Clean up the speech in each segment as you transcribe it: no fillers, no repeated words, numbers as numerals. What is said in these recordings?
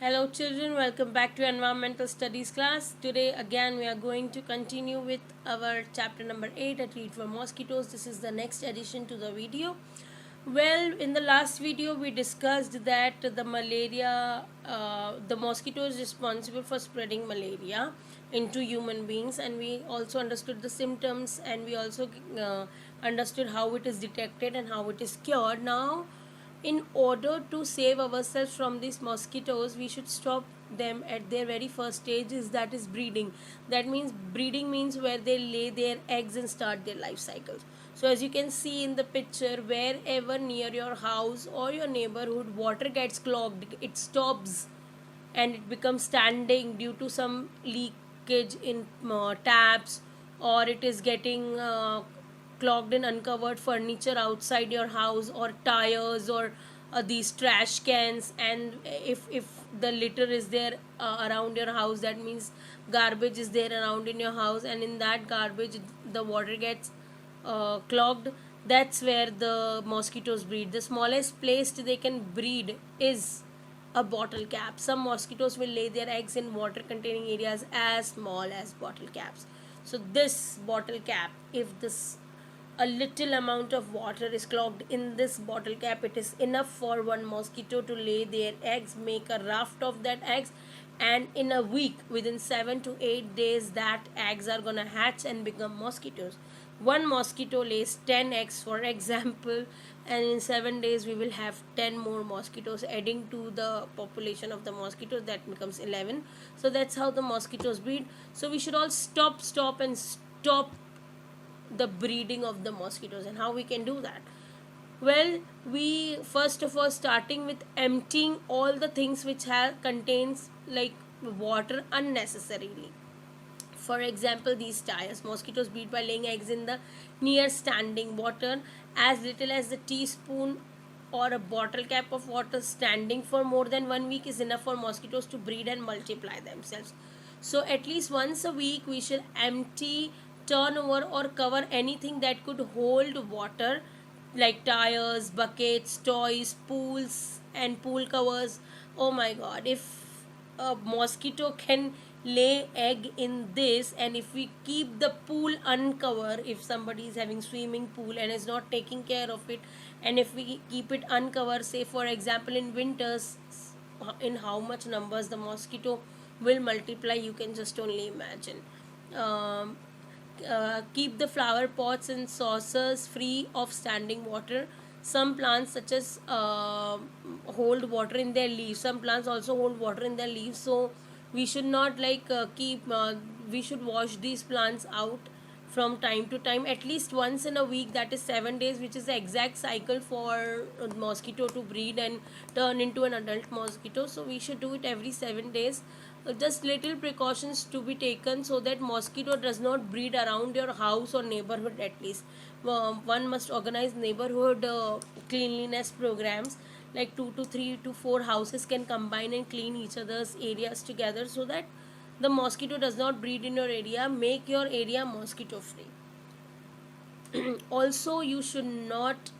Hello children, welcome back to environmental studies class. Today again we are going to continue with our chapter number 8, a treat for mosquitoes. This is the next addition to the video. Well, in the last video we discussed that the mosquito is responsible for spreading malaria into human beings, and we also understood the symptoms, and we also understood how it is detected and how it is cured. Now in order to save ourselves from these mosquitoes, we should stop them at their very first stage, is that is breeding. That means breeding means where they lay their eggs and start their life cycles. So as you can see in the picture, wherever near your house or your neighborhood water gets clogged, it stops and it becomes standing due to some leakage in taps, or it is getting clogged and uncovered furniture outside your house, or tires, or these trash cans. And if the litter is there around your house, that means garbage is there around in your house, and in that garbage the water gets clogged. That's where the mosquitoes breed. The smallest place they can breed is a bottle cap. Some mosquitoes will lay their eggs in water containing areas as small as bottle caps. So this bottle cap, if this a little amount of water is clogged in this bottle cap, it is enough for one mosquito to lay their eggs, make a raft of that eggs, and in a week, within 7 to 8 days, that eggs are gonna hatch and become mosquitoes. One mosquito lays 10 eggs, for example, and in 7 days we will have 10 more mosquitoes, adding to the population of the mosquitoes, that becomes 11. So that's how the mosquitoes breed. So we should all stop the breeding of the mosquitoes. And how we can do that? Well, we first of all starting with emptying all the things which have contains like water unnecessarily. For example, these tires, mosquitoes breed by laying eggs in the near standing water. As little as a teaspoon or a bottle cap of water standing for more than 1 week is enough for mosquitoes to breed and multiply themselves. So at least once a week we should empty, turn over, or cover anything that could hold water, like tires, buckets, toys, pools, and pool covers. Oh my god, if a mosquito can lay egg in this, and if we keep the pool uncovered, if somebody is having swimming pool and is not taking care of it, and if we keep it uncovered, say for example in winters, in how much numbers the mosquito will multiply, you can just only imagine. um, Keep the flower pots and saucers free of standing water. Some plants such as hold water in their leaves. Some plants also hold water in their leaves, so we should not keep we should wash these plants out from time to time, at least once in a week, that is 7 days, which is the exact cycle for mosquito to breed and turn into an adult mosquito. So we should do it every 7 days. Just little precautions to be taken so that mosquito does not breed around your house or neighborhood. At least one must organize neighborhood cleanliness programs, like 2 to 3 to 4 houses can combine and clean each other's areas together, so that the mosquito does not breed in your area. Make your area mosquito free. Also, you should not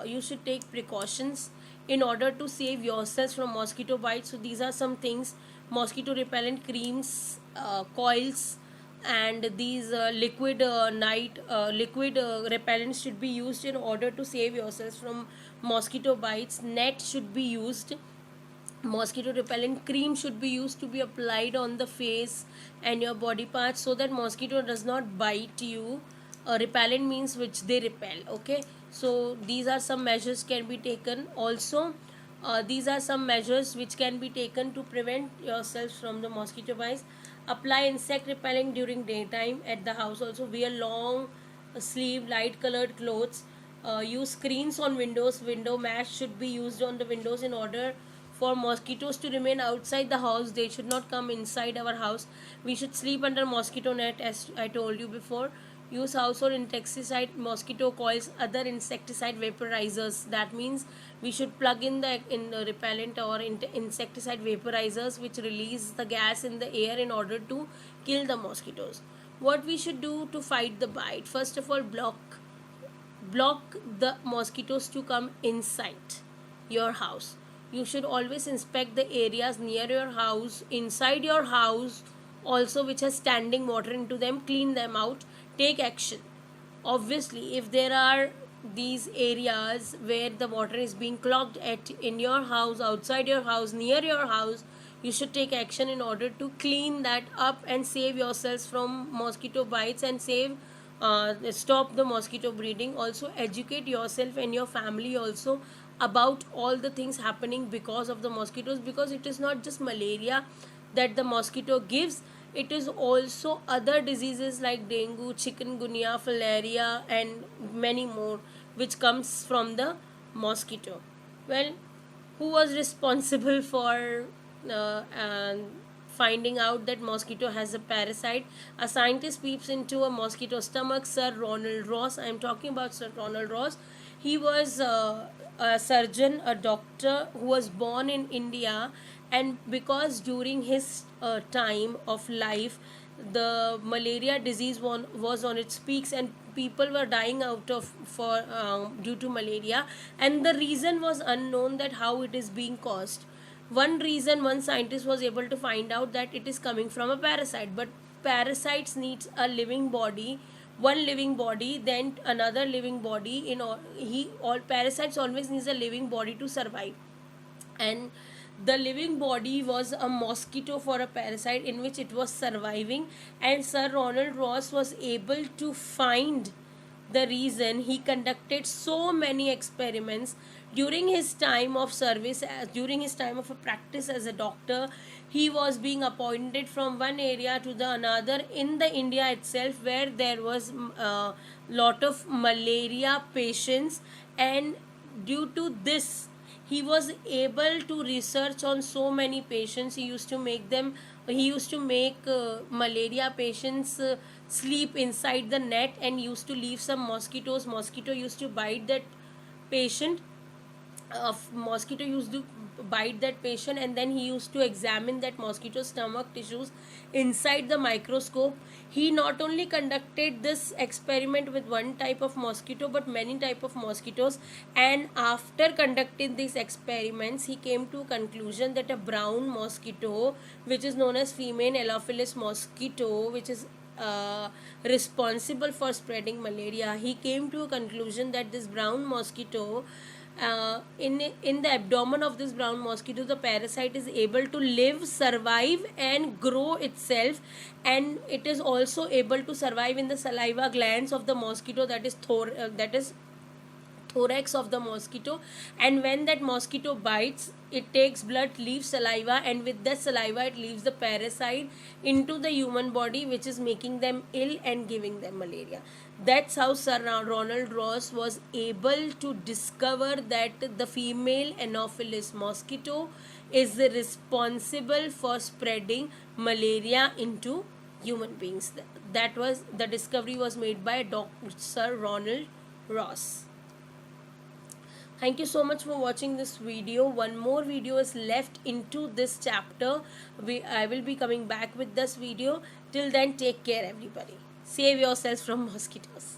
you should take precautions in order to save yourselves from mosquito bites. So these are some things: mosquito repellent creams, coils, and these liquid repellents should be used in order to save yourselves from mosquito bites. Net should be used. Mosquito repellent cream should be used to be applied on the face and your body parts, so that mosquito does not bite you. Repellent means which they repel. Okay, so these are some measures can be taken. Also, these are some measures which can be taken to prevent yourselves from the mosquito bites. Apply insect repellent during daytime at the house. Also, wear long sleeve light colored clothes. Use screens on windows. Window mats should be used on the windows in order for mosquitoes to remain outside the house. They should not come inside our house. We should sleep under mosquito net, as I told you before. Use household insecticide, mosquito coils, other insecticide vaporizers. That means we should plug in the repellent or insecticide vaporizers, which release the gas in the air in order to kill the mosquitoes. What we should do to fight the bite? First of all, block the mosquitoes to come inside your house. You should always inspect the areas near your house, inside your house also, which has standing water into them. Clean them out, take action. Obviously, if there are these areas where the water is being clogged at in your house, outside your house, near your house, you should take action in order to clean that up and save yourselves from mosquito bites, and stop the mosquito breeding. Also educate yourself and your family also about all the things happening because of the mosquitoes, because it is not just malaria that the mosquito gives, it is also other diseases like dengue, chikungunya, malaria, and many more, which comes from the mosquito. Well, who was responsible for finding out that mosquito has a parasite? A scientist peeps into a mosquito stomach, Sir Ronald Ross. I am talking about Sir Ronald Ross. He was a surgeon, a doctor who was born in India, and because during his time of life, the malaria disease was on its peaks, and people were dying out of for due to malaria, and the reason was unknown, that how it is being caused. One reason, one scientist was able to find out that it is coming from a parasite, but parasites needs a living body, one living body, then another living body. All parasites always needs a living body to survive, and the living body was a mosquito for a parasite in which it was surviving. And Sir Ronald Ross was able to find the reason. He conducted so many experiments during his time of service, during his time of a practice as a doctor. He was being appointed from one area to the another in the India itself, where there was a lot of malaria patients, and due to this he was able to research on so many patients. He used to make malaria patients sleep inside the net, and used to leave some mosquito used to bite that patient. Mosquito used to bite that patient, and then he used to examine that mosquito stomach tissues inside the microscope. He not only conducted this experiment with one type of mosquito, but many type of mosquitoes, and after conducting these experiments, he came to a conclusion that a brown mosquito, which is known as female Anopheles mosquito, which is responsible for spreading malaria. He came to a conclusion that this brown mosquito, in the abdomen of this brown mosquito, the parasite is able to live, survive, and grow itself, and it is also able to survive in the saliva glands of the mosquito, that is thorax of the mosquito. And when that mosquito bites, it takes blood, leaves saliva, and with that saliva it leaves the parasite into the human body, which is making them ill and giving them malaria. That's how Sir Ronald Ross was able to discover that the female Anopheles mosquito is responsible for spreading malaria into human beings. That was the discovery was made by Dr. Sir Ronald Ross. Thank you so much for watching this video. One more video is left into this chapter. I will be coming back with this video. Till then, take care everybody. Save yourselves from mosquitoes.